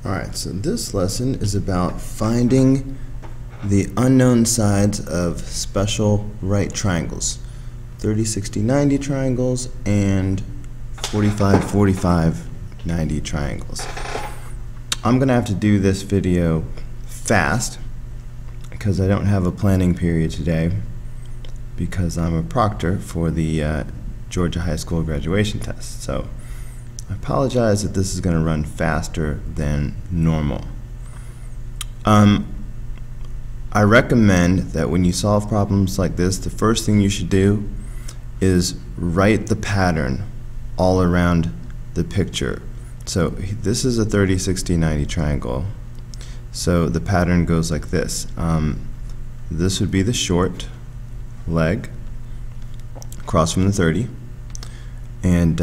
Alright, so this lesson is about finding the unknown sides of special right triangles. 30, 60, 90 triangles and 45, 45, 90 triangles. I'm going to have to do this video fast because I don't have a planning period today because I'm a proctor for the Georgia High School graduation test. So I apologize that this is going to run faster than normal. I recommend that when you solve problems like this, the first thing you should do is write the pattern all around the picture. So this is a 30, 60, 90 triangle. So the pattern goes like this. This would be the short leg across from the 30. And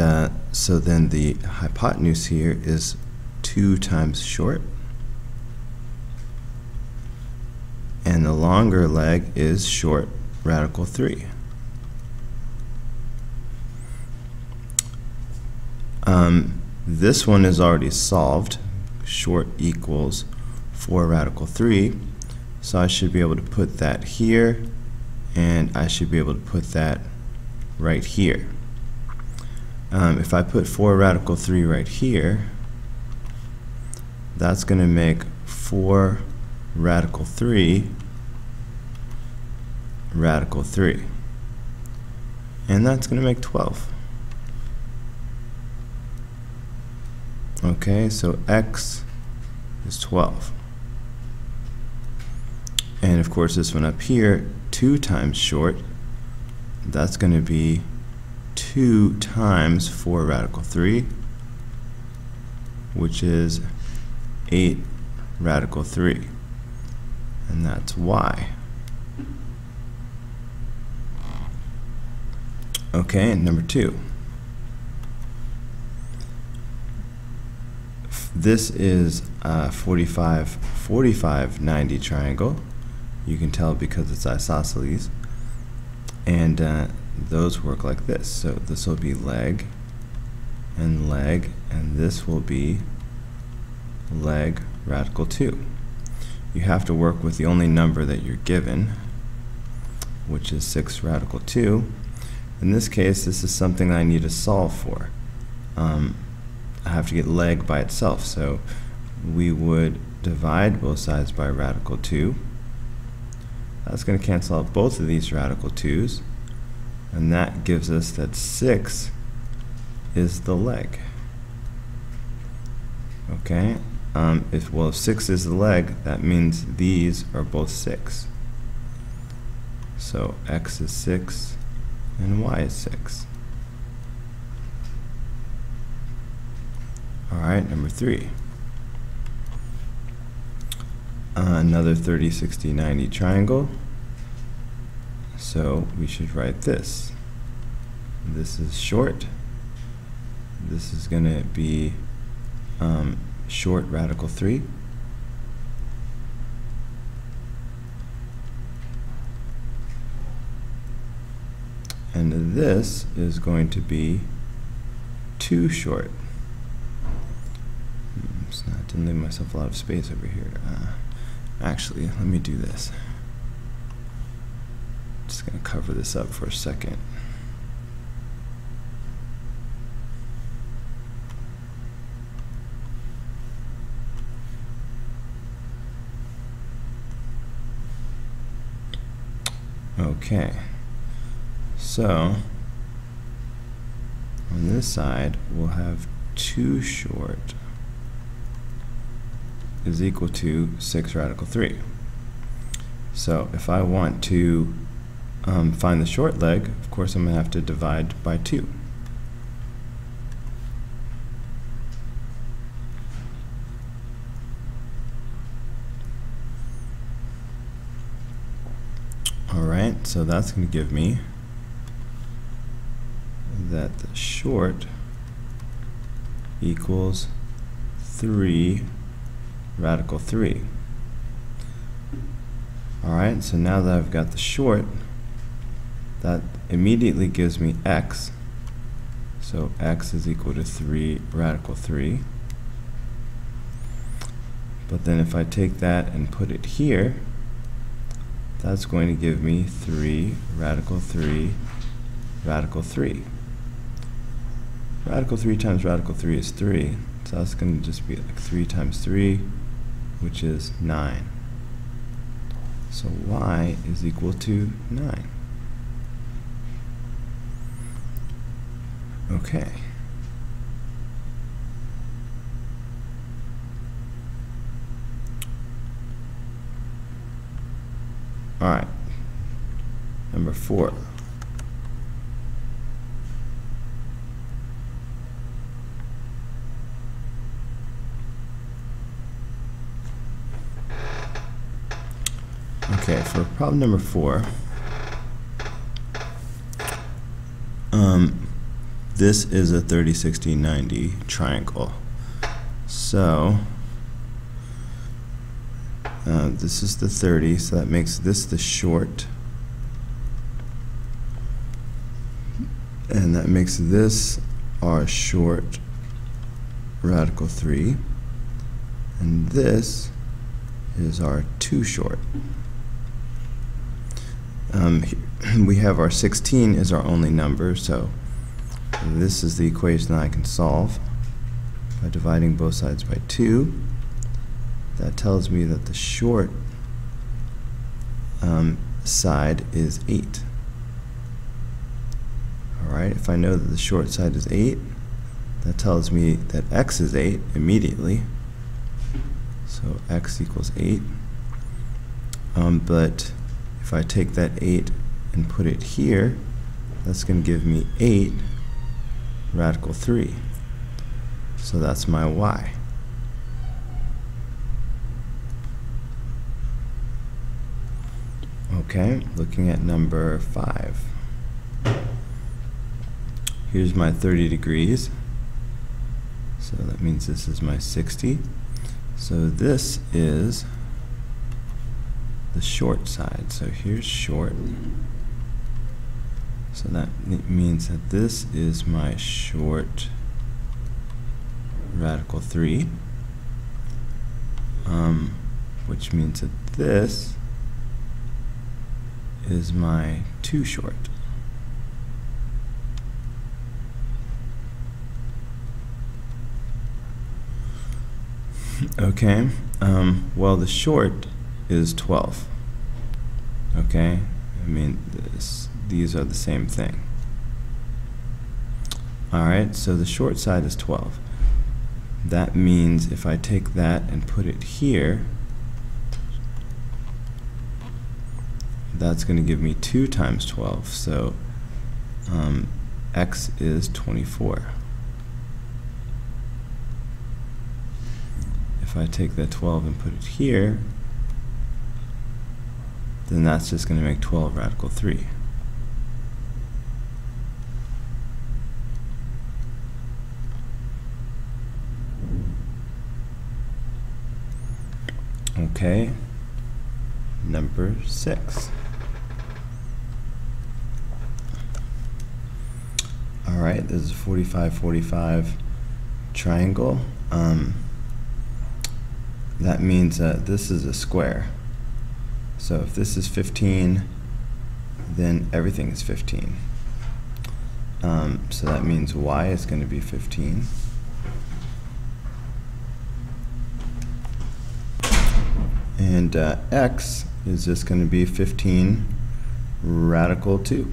so then the hypotenuse here is 2 times short. And the longer leg is short radical 3. This one is already solved. Short equals 4 radical 3. So I should be able to put that here, and I should be able to put that right here. If I put 4 radical 3 right here, that's going to make 4 radical 3 radical 3. And that's going to make 12. Okay, so x is 12. And of course this one up here, 2 times short, that's going to be 2 times 4 radical 3, which is 8 radical 3. And that's y. Okay, and number 2. This is a 45, 45, 90 triangle. You can tell because it's isosceles. And those work like this. So this will be leg, and this will be leg radical 2. You have to work with the only number that you're given, which is 6 radical 2. In this case, this is something I need to solve for. I have to get leg by itself, so we would divide both sides by radical 2. That's going to cancel out both of these radical 2's, and that gives us that 6 is the leg. Okay, if 6 is the leg, that means these are both 6. So x is 6 and y is 6. Alright, number 3. Another 30, 60, 90 triangle. So we should write this. This is short. This is going to be short radical 3. And this is going to be 2 short. I didn't leave myself a lot of space over here. Actually, let me do this. Just going to cover this up for a second. Okay, so on this side we'll have 2 short is equal to 6 radical 3. So if I want to find the short leg, of course I'm going to have to divide by 2. Alright, so that's going to give me that the short equals 3 radical 3. Alright, so now that I've got the short, that immediately gives me x. So x is equal to 3 radical 3. But then if I take that and put it here, that's going to give me 3 radical 3 radical 3. Radical 3 times radical 3 is 3, so that's going to just be like 3 times 3, which is 9. So y is equal to 9. Okay. All right. Number 4. Okay, for problem number 4, this is a 30, 60, 90 triangle. So this is the 30, so that makes this the short, and that makes this our short radical 3, and this is our 2 short. We have our 16 is our only number, so this is the equation that I can solve by dividing both sides by 2. That tells me that the short side is 8. Alright, if I know that the short side is 8, that tells me that x is 8 immediately. So x equals 8. But if I take that 8 and put it here, that's going to give me 8 radical 3. So that's my y. Okay, looking at number 5. Here's my 30 degrees. So that means this is my 60. So this is the short side. So here's short. So that means that this is my short radical 3, which means that this is my 2 short. Okay, well, the short is 12. Okay, I mean, these are the same thing. Alright, so the short side is 12. That means if I take that and put it here, that's going to give me 2 times 12. So x is 24. If I take that 12 and put it here, then that's just going to make 12 radical 3. Okay, number 6. Alright, this is a 45-45 triangle. That means that this is a square. So if this is 15, then everything is 15. So that means y is going to be 15. And x is just going to be 15 radical 2.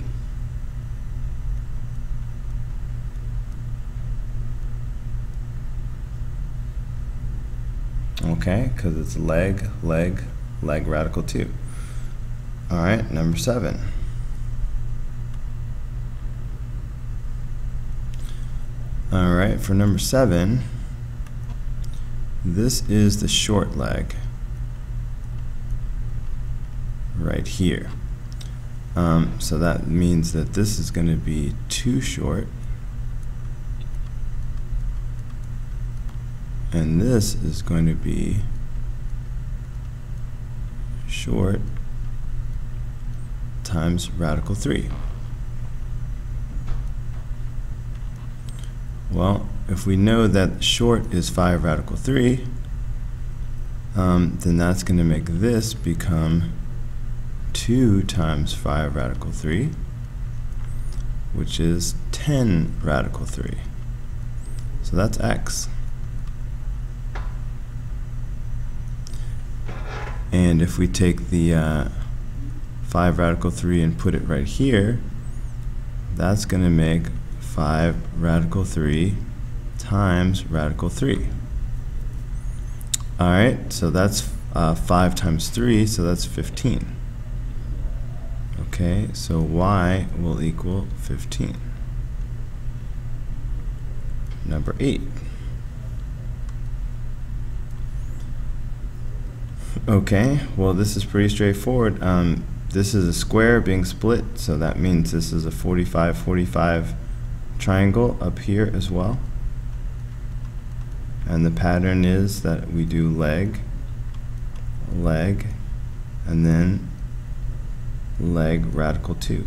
Okay, because it's leg, leg, leg radical 2. Alright, number 7. Alright, for number 7, this is the short leg right here. So that means that this is going to be 2 short, and this is going to be short times radical 3. Well, if we know that short is 5 radical 3, then that's going to make this become 2 times 5 radical 3, which is 10 radical 3. So that's x. And if we take the 5 radical 3 and put it right here, that's going to make 5 radical 3 times radical 3. Alright, so that's 5 times 3, so that's 15. Okay, so y will equal 15. Number 8. Okay, well this is pretty straightforward. This is a square being split, so that means this is a 45-45 triangle up here as well. And the pattern is that we do leg, leg, and then leg radical 2.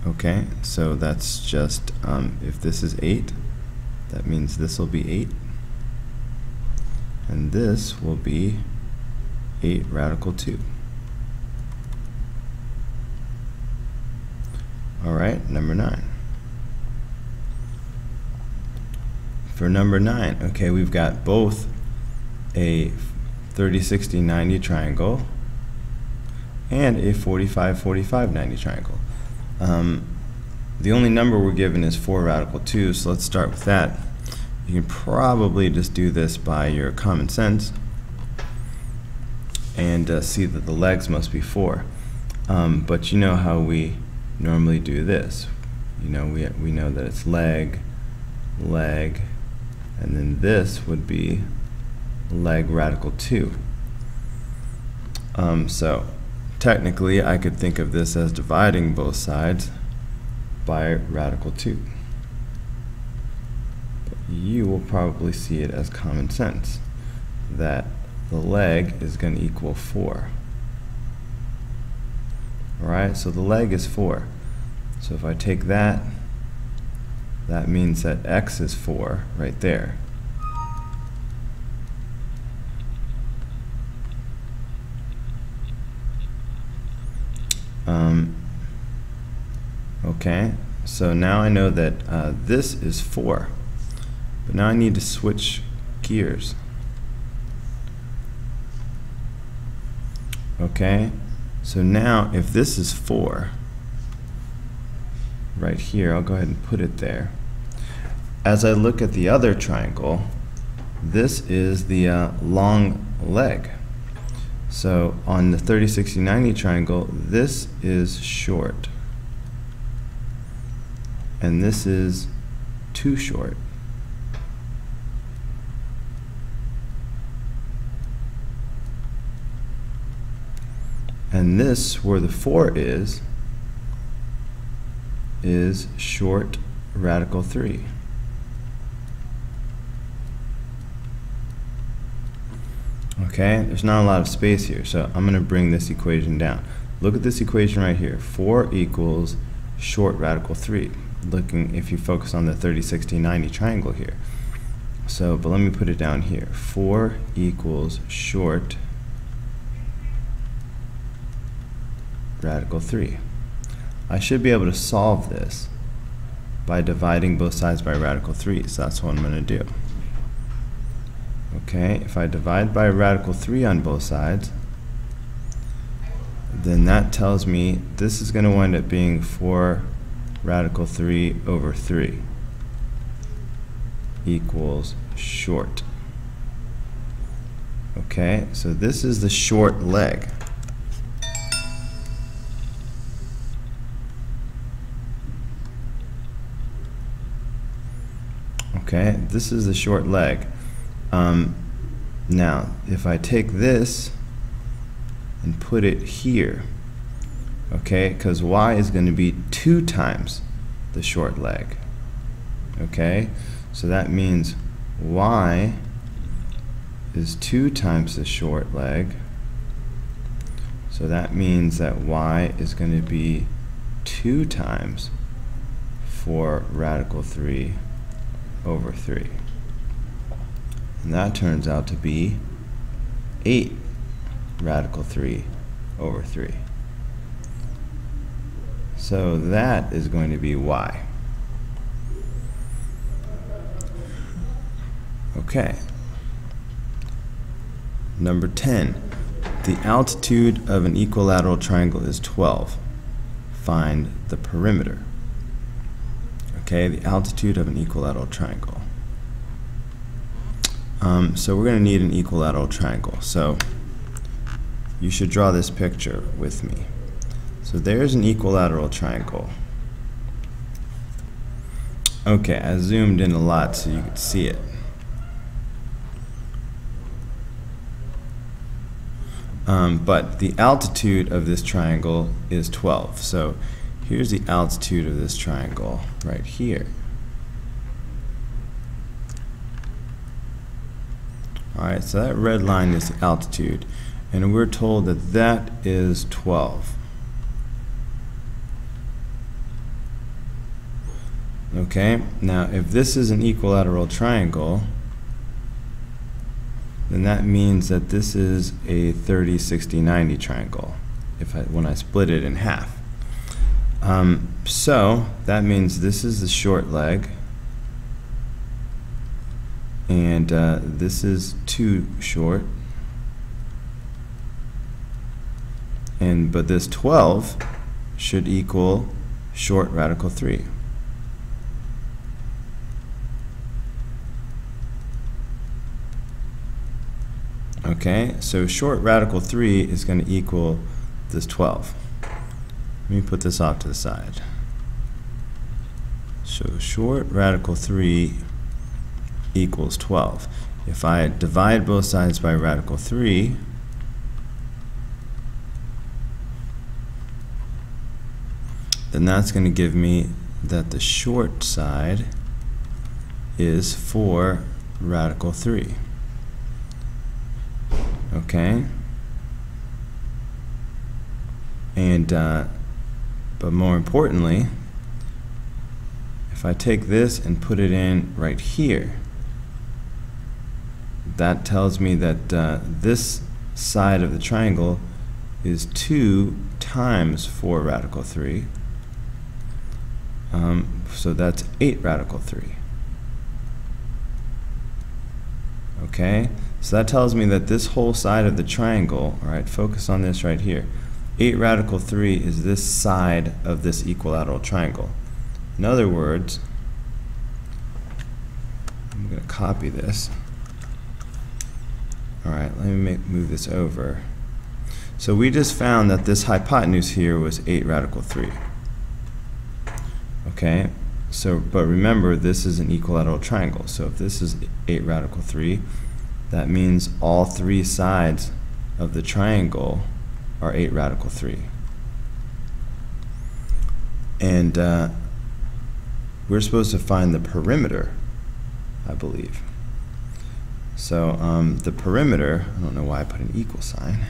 Okay, so that's just, if this is 8, that means this will be 8. And this will be 8 radical 2. Alright, number 9. For number 9, okay, we've got both a 30, 60, 90 triangle and a 45, 45, 90 triangle. The only number we're given is 4 radical 2, so let's start with that. You can probably just do this by your common sense and see that the legs must be 4. But you know how we normally do this. You know, we know that it's leg, leg, and then this would be leg radical 2. So technically I could think of this as dividing both sides by radical 2. But you will probably see it as common sense that the leg is going to equal 4. Alright, so the leg is 4. So if I take that, that means that x is 4 right there. Okay, so now I know that this is 4, but now I need to switch gears. Okay, so now if this is 4 right here, I'll go ahead and put it there. As I look at the other triangle, this is the long leg. So on the 30, 60, 90 triangle, this is short. And this is too short. And this, where the 4 is short radical 3. Okay, there's not a lot of space here, so I'm going to bring this equation down. Look at this equation right here. 4 equals short radical 3. Looking, if you focus on the 30, 60, 90 triangle here. So, but let me put it down here. 4 equals short radical 3. I should be able to solve this by dividing both sides by radical 3, so that's what I'm going to do. Okay, if I divide by radical 3 on both sides, then that tells me this is going to wind up being 4 radical 3 over 3 equals short. Okay, so this is the short leg. Okay, this is the short leg. Now, if I take this and put it here, okay, because y is going to be 2 times the short leg. Okay, so that means y is 2 times the short leg. So that means that y is going to be 2 times 4 radical 3 over 3. And that turns out to be 8 radical 3 over 3. So that is going to be y. Okay. Number 10. The altitude of an equilateral triangle is 12. Find the perimeter. Okay, the altitude of an equilateral triangle. So we're going to need an equilateral triangle. So you should draw this picture with me. So there's an equilateral triangle. Okay, I zoomed in a lot so you could see it. But the altitude of this triangle is 12. So here's the altitude of this triangle right here. Alright, so that red line is the altitude, and we're told that that is 12. Okay, now if this is an equilateral triangle, then that means that this is a 30, 60, 90 triangle when I split it in half. So that means this is the short leg, and this is too short, but this 12 should equal short radical 3. Okay, so short radical 3 is going to equal this 12. Let me put this off to the side. So short radical 3 equals 12. If I divide both sides by radical 3, then that's going to give me that the short side is 4 radical 3. Okay? And but more importantly, if I take this and put it in right here, that tells me that this side of the triangle is 2 times 4 radical 3. So that's 8 radical 3. Okay? So that tells me that this whole side of the triangle, alright, focus on this right here. 8 radical 3 is this side of this equilateral triangle. In other words, I'm going to copy this. Alright, let me move this over. So we just found that this hypotenuse here was 8 radical 3. Okay, so but remember, this is an equilateral triangle. So if this is 8 radical 3, that means all 3 sides of the triangle are 8 radical 3. And we're supposed to find the perimeter, I believe. So the perimeter, I don't know why I put an equal sign,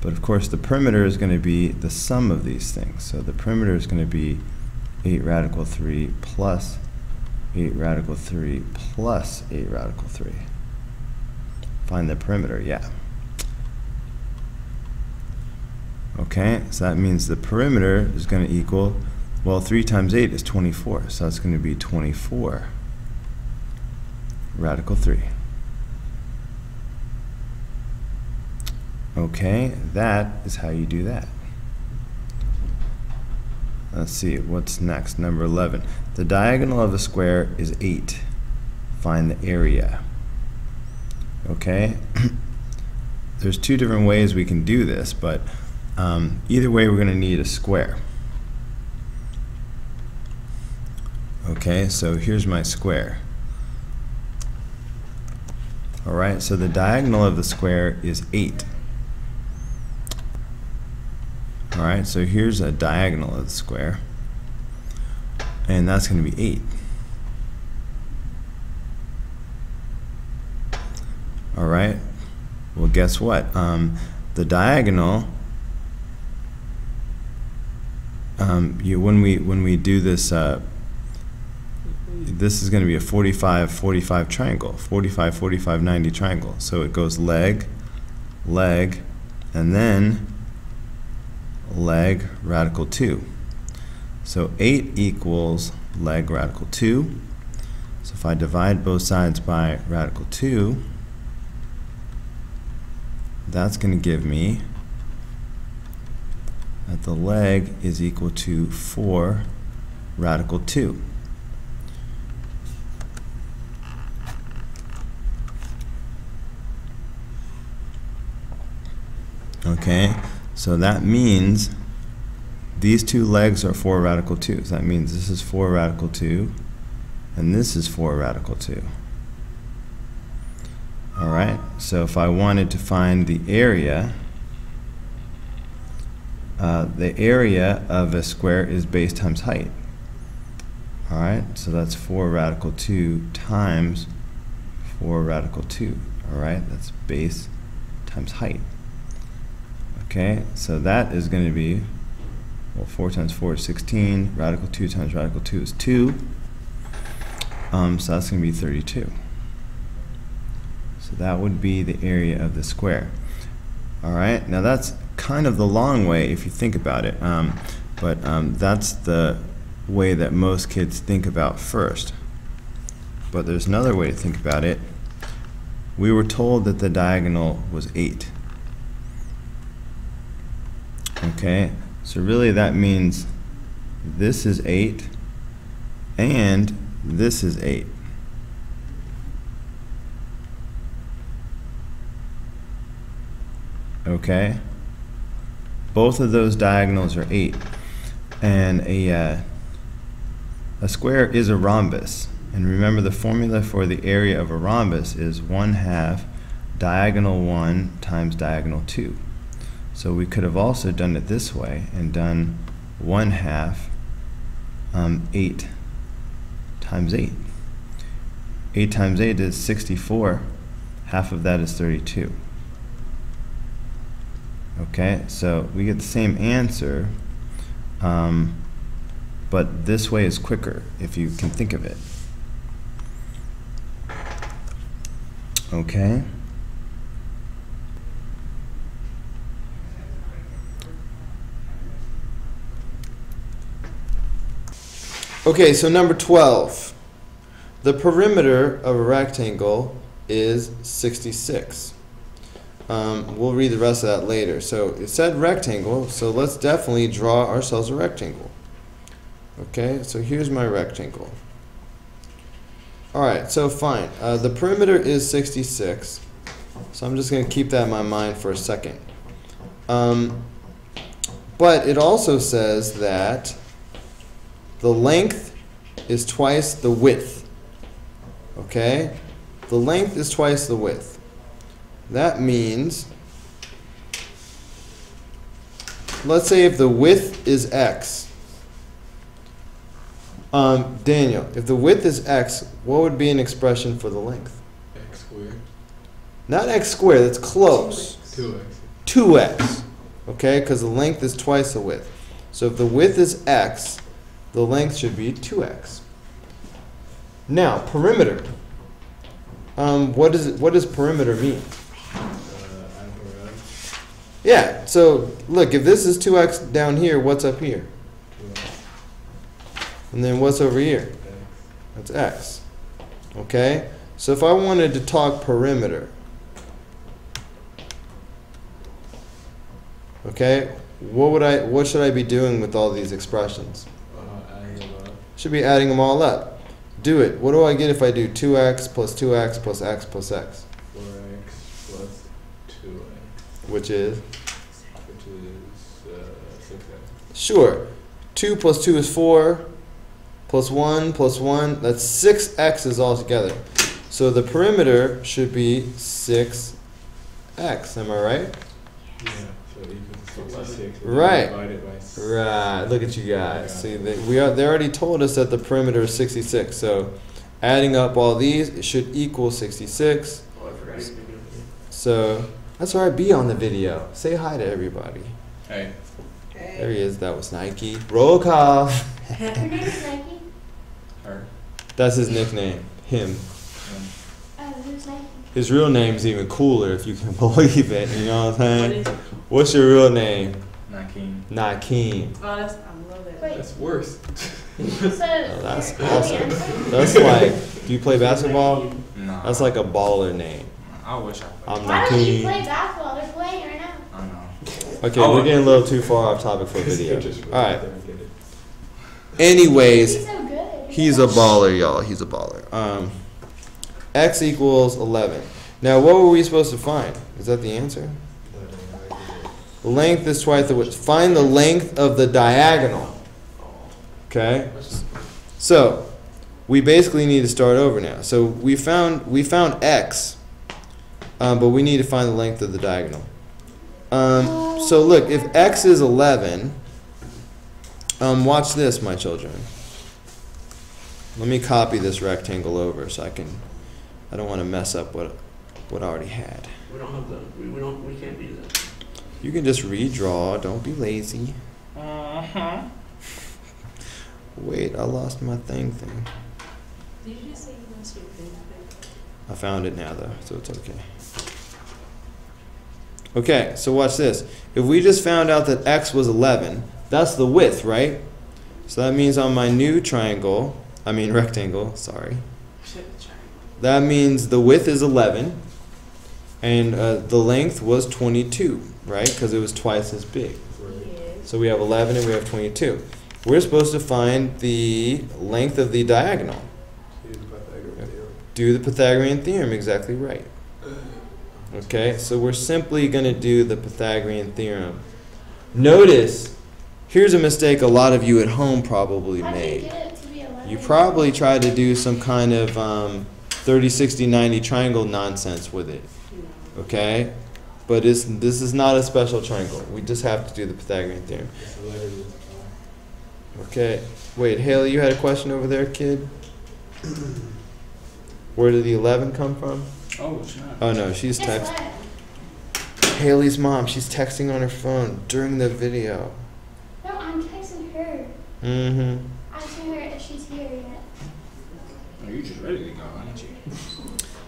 but of course the perimeter is going to be the sum of these things. So the perimeter is going to be 8 radical 3 plus 8 radical 3 plus 8 radical 3. Find the perimeter, yeah. Okay, so that means the perimeter is going to equal, well, 3 times 8 is 24, so that's going to be 24 radical 3. Okay, that is how you do that. Let's see, what's next? Number 11. The diagonal of a square is 8. Find the area. Okay, there's 2 different ways we can do this, but either way we're going to need a square. Okay, so here's my square. Alright, so the diagonal of the square is 8. Alright, so here's a diagonal of the square, and that's going to be 8. Alright, well, guess what? The diagonal, when we do this this is going to be a 45, 45 triangle, 45, 45, 90 triangle. So it goes leg, leg, and then leg, radical 2. So 8 equals leg radical 2. So if I divide both sides by radical 2, that's going to give me that the leg is equal to 4 radical 2. Okay, so that means these two legs are 4 radical 2. So that means this is 4 radical 2, and this is 4 radical 2. All right, so if I wanted to find the area of a square is base times height. All right, so that's 4 radical 2 times 4 radical 2. All right, that's base times height. Okay, so that is going to be, well, 4 times 4 is 16. Radical 2 times radical 2 is 2. So that's going to be 32. So that would be the area of the square. All right, now that's kind of the long way if you think about it, but that's the way that most kids think about first. But there's another way to think about it. We were told that the diagonal was 8. Okay, so really that means this is 8 and this is 8. Okay, both of those diagonals are 8, and a square is a rhombus. And remember, the formula for the area of a rhombus is 1/2 diagonal 1 times diagonal 2. So we could have also done it this way and done 1/2 8 times 8. 8 times 8 is 64. Half of that is 32. Okay, so we get the same answer, but this way is quicker if you can think of it. Okay. Okay, so number 12. The perimeter of a rectangle is 66. We'll read the rest of that later. So it said rectangle, so let's definitely draw ourselves a rectangle. Okay, so here's my rectangle. Alright, so fine. The perimeter is 66. So I'm just going to keep that in my mind for a second. But it also says that the length is twice the width. Okay? The length is twice the width. That means, let's say if the width is x. Daniel, if the width is x, what would be an expression for the length? X squared. Not x squared, that's close. 2x. 2x. Okay, because the length is twice the width. So if the width is x, the length should be 2x. Now, perimeter. What does perimeter mean? Yeah, so look, if this is 2x down here, what's up here? 2x. And then what's over here? X. That's x. Okay? So if I wanted to talk perimeter, okay, what should I be doing with all these expressions? Adding them up. Should be adding them all up. Do it. What do I get if I do 2x plus 2x plus x plus x? 4x plus 2x. Which is? 6x. Sure. 2 plus 2 is 4. Plus 1 plus 1. That's 6 x's altogether. So the perimeter should be 6x. Am I right? Yeah. So equals 6 6. Right. Divided by 6. Right. Look at you guys. See, they already told us that the perimeter is 66. So adding up all these, it should equal 66. Oh, I forgot to make it. So that's all right. Be on the video. Say hi to everybody. Hey. There he is. That was Nike. Roll call. Her name is Nike? Her. That's his nickname. Him. Who's name? His real name's even cooler, if you can believe it. You know what I'm What saying? is it? What's your real name? Nakeem. Nakeem. Oh, that's, I love that. Wait. That's worse. So, Oh, that's are we awesome. answering? That's like, do you play basketball? No. That's like a baller name. I wish I played. I'm Why don't you Nakeem. play basketball? They're playing right now. I know. Okay, Oh, we're getting a little too far off topic for a His video. pictures were Alright. there, get it. Anyways, He's so good. he's a baller, y'all. He's a baller. X equals 11. Now, what were we supposed to find? Is that the answer? The length is twice the width. Find the length of the diagonal. Okay? So, we basically need to start over now. So, we found X, but we need to find the length of the diagonal. So, look, if X is 11, watch this, my children. Let me copy this rectangle over so I don't want to mess up what I already had. We don't have that. We can't do that. You can just redraw. Don't be lazy. Wait, I lost my thing. Did you just say you want to see your favorite? I found it now though, so it's okay. Okay, so watch this. If we just found out that X was 11, that's the width, right? So that means on my new rectangle, sorry. That means the width is 11, and the length was 22, right? Because it was twice as big. Yes. So we have 11 and we have 22. We're supposed to find the length of the diagonal. Do the Pythagorean Theorem, exactly right. Okay, so we're simply going to do the Pythagorean Theorem. Notice, here's a mistake a lot of you at home probably How did you made. get it to be 11? You probably tried to do some kind of 30, 60, 90 triangle nonsense with it. Okay? But this is not a special triangle. We just have to do the Pythagorean Theorem. Okay. Wait, Haley, you had a question over there, kid? Where did the 11 come from? Oh, it's not. Oh, no, she's Guess texting. what? Haley's mom, she's texting on her phone during the video. No, I'm texting her. Mm-hmm. Asking her if she's here yet. Oh, you just ready to go, aren't you?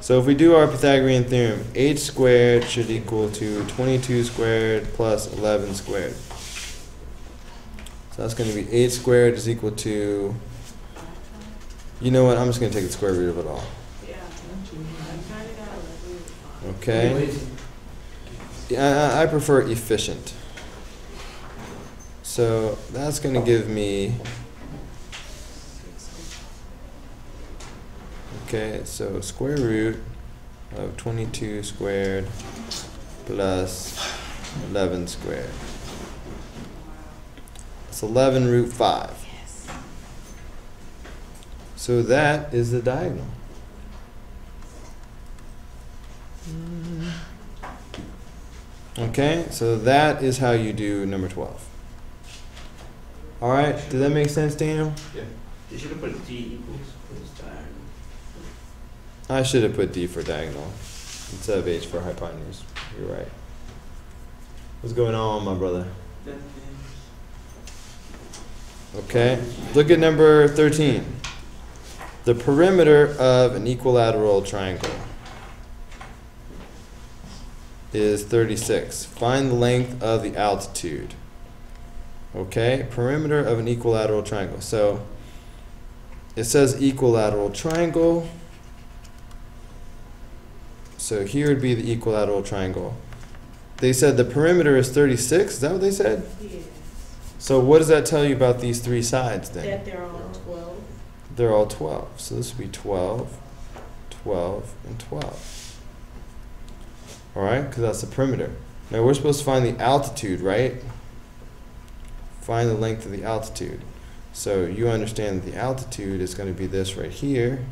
So if we do our Pythagorean Theorem, h squared should equal to 22 squared plus 11 squared. So that's going to be h squared is equal to, you know what, I'm just going to take the square root of it all. Yeah. I kind of got it. Okay? Yeah, I prefer efficient. So that's going to give me, okay, so square root of 22 squared plus 11 squared. It's 11 root 5. Yes. So that is the diagonal. Okay, so that is how you do number 12. All right, does that make sense, Daniel? Yeah. You should have put D equals for this diagonal. I should have put D for diagonal instead of H for hypotenuse. You're right. What's going on, my brother? Okay, look at number 13. The perimeter of an equilateral triangle is 36. Find the length of the altitude. Okay, perimeter of an equilateral triangle. So it says equilateral triangle. So here would be the equilateral triangle. They said the perimeter is 36. Is that what they said? Yes. So what does that tell you about these three sides then? That they're all 12. They're all 12. So this would be 12, 12, and 12. All right, because that's the perimeter. Now we're supposed to find the altitude, right? Find the length of the altitude. So you understand that the altitude is going to be this right here.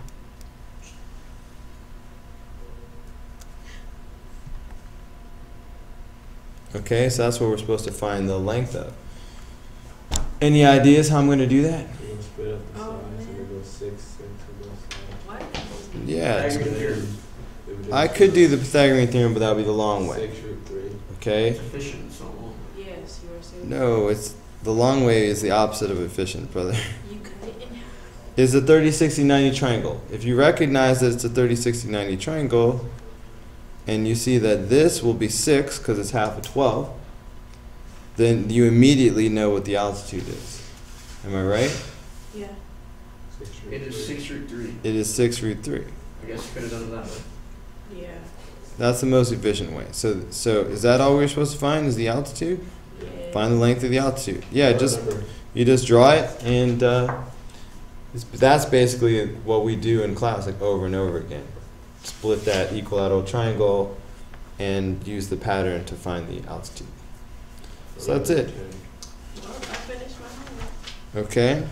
Okay, so that's what we're supposed to find the length of. Any ideas how I'm going to do that? You're gonna split up the Oh, sides, so man. we go 6 into those sides. What? Yeah, Pythagorean theorem. They would do I could do the Pythagorean Theorem, but that would be the long way. 6 root 3. Okay? It's efficient, so long. Yes, you were saying. No, it's the long way is the opposite of efficient, brother. You cut it in half. is a 30, 60, 90 triangle. If you recognize that it's a 30, 60, 90 triangle, and you see that this will be 6 because it's half of 12, then you immediately know what the altitude is. Am I right? Yeah. It is 6 root 3. It is 6 root 3. I guess you could have done it that way. Yeah. That's the most efficient way. So is that all we're supposed to find is the altitude? Yeah. Find the length of the altitude. Yeah, you just draw it, and that's basically what we do in class, like over and over again. Split that equilateral triangle and use the pattern to find the altitude. So that's it. Well, I finished my homework. Okay.